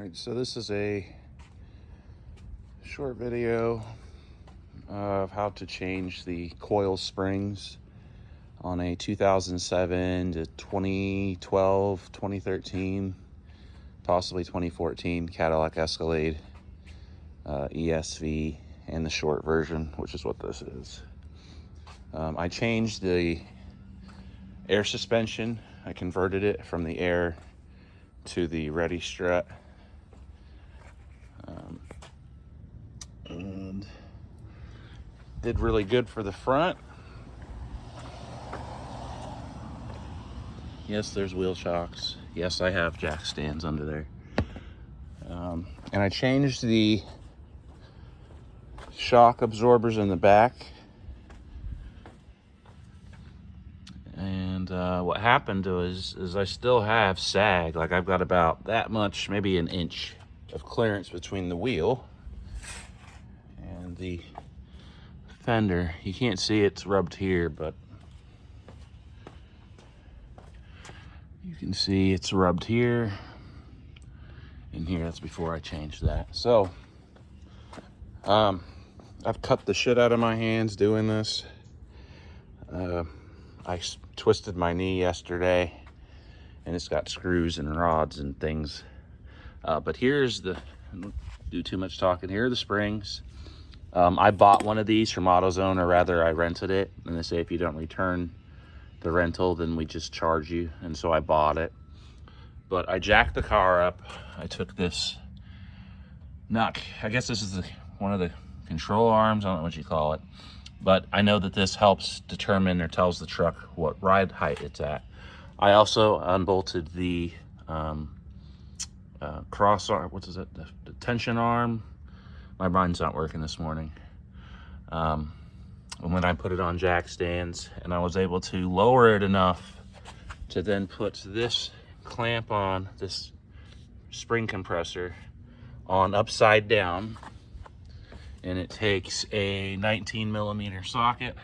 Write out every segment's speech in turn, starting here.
Alright, so this is a short video of how to change the coil springs on a 2007 to 2012, 2013, possibly 2014 Cadillac Escalade ESV and the short version, which is what this is. I changed the air suspension. I converted it from the air to the ready strut. And did really good for the front. Yes, there's wheel shocks. Yes, I have jack stands under there. And I changed the shock absorbers in the back. And what happened is I still have sag. Like I've got about that much, maybe an inch of clearance between the wheel and the fender. You can't see it's rubbed here, but you can see it's rubbed here and here. That's before I changed that. So I've cut the shit out of my hands doing this. I twisted my knee yesterday and it's got screws and rods and things. But here's the, I don't do too much talking. Here are the springs. I bought one of these from AutoZone, or rather I rented it. And they say if you don't return the rental, then we just charge you. And so I bought it. But I jacked the car up. I took this nut. I guess this is one of the control arms. I don't know what you call it. But I know that this helps determine or tells the truck what ride height it's at. I also unbolted the cross arm, what is it? The tension arm. My mind's not working this morning. And when I put it on jack stands, and I was able to lower it enough to then put this clamp on, this spring compressor on upside down. And it takes a 19 millimeter socket.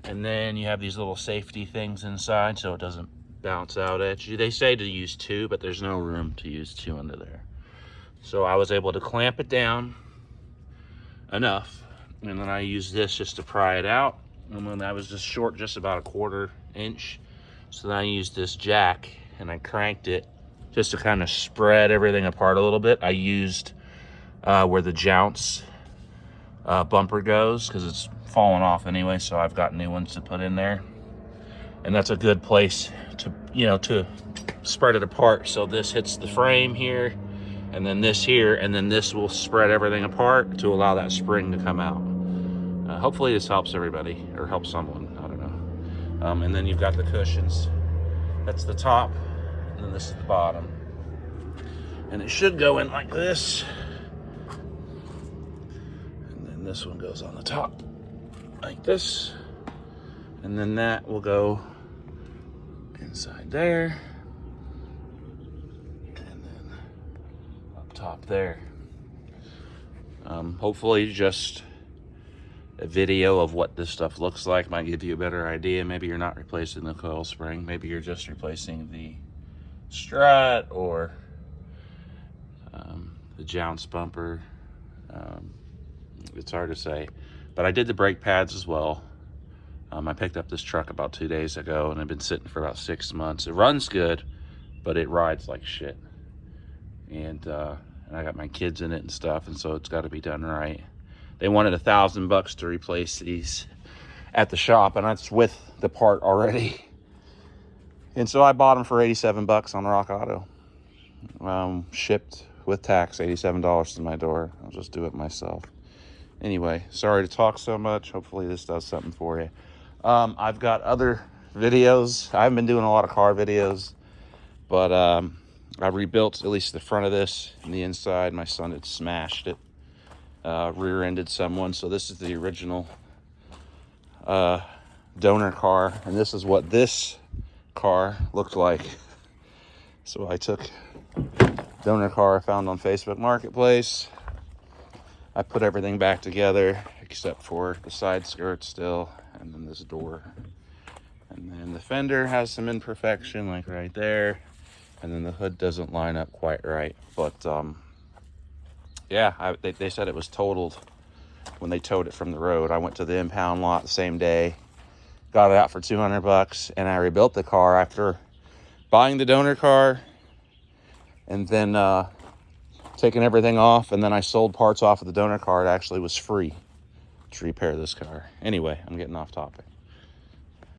And then you have these little safety things inside so it doesn't bounce out at you. They say to use two, but there's no room to use two under there. So I was able to clamp it down enough. And then I used this just to pry it out. And then I was just short, just about 1/4 inch. So then I used this jack and I cranked it just to kind of spread everything apart a little bit. I used where the jounce bumper goes, because it's fallen off anyway, so I've got new ones to put in there. And that's a good place to, to spread it apart. So this hits the frame here, and then this here, and then this will spread everything apart to allow that spring to come out. Hopefully this helps everybody, or helps someone, I don't know. And then you've got the cushions. That's the top, and then this is the bottom. And it should go in like this. This one goes on the top like this, and then that will go inside there, and then up top there. Hopefully just a video of what this stuff looks like might give you a better idea. Maybe you're not replacing the coil spring, maybe you're just replacing the strut or the jounce bumper. It's hard to say, but I did the brake pads as well. I picked up this truck about 2 days ago, and I've been sitting for about 6 months. It runs good, but it rides like shit. And I got my kids in it and stuff, and so it's got to be done right. They wanted $1,000 to replace these at the shop, and that's with the part already. And so I bought them for $87 on Rock Auto. Shipped with tax, $87 to my door. I'll just do it myself. Anyway, sorry to talk so much. Hopefully this does something for you. I've got other videos. I haven't been doing a lot of car videos, but I rebuilt at least the front of this and the inside. My son had smashed it, rear-ended someone. So this is the original donor car, and this is what this car looked like. So I took donor car I found on Facebook Marketplace. I put everything back together except for the side skirt still, and then this door. And then the fender has some imperfection, like right there. and then the hood doesn't line up quite right. But yeah, they said it was totaled when they towed it from the road. I went to the impound lot the same day, got it out for $200, and I rebuilt the car after buying the donor car and then taking everything off, and then I sold parts off of the donor car. It actually was free to repair this car. Anyway, I'm getting off topic.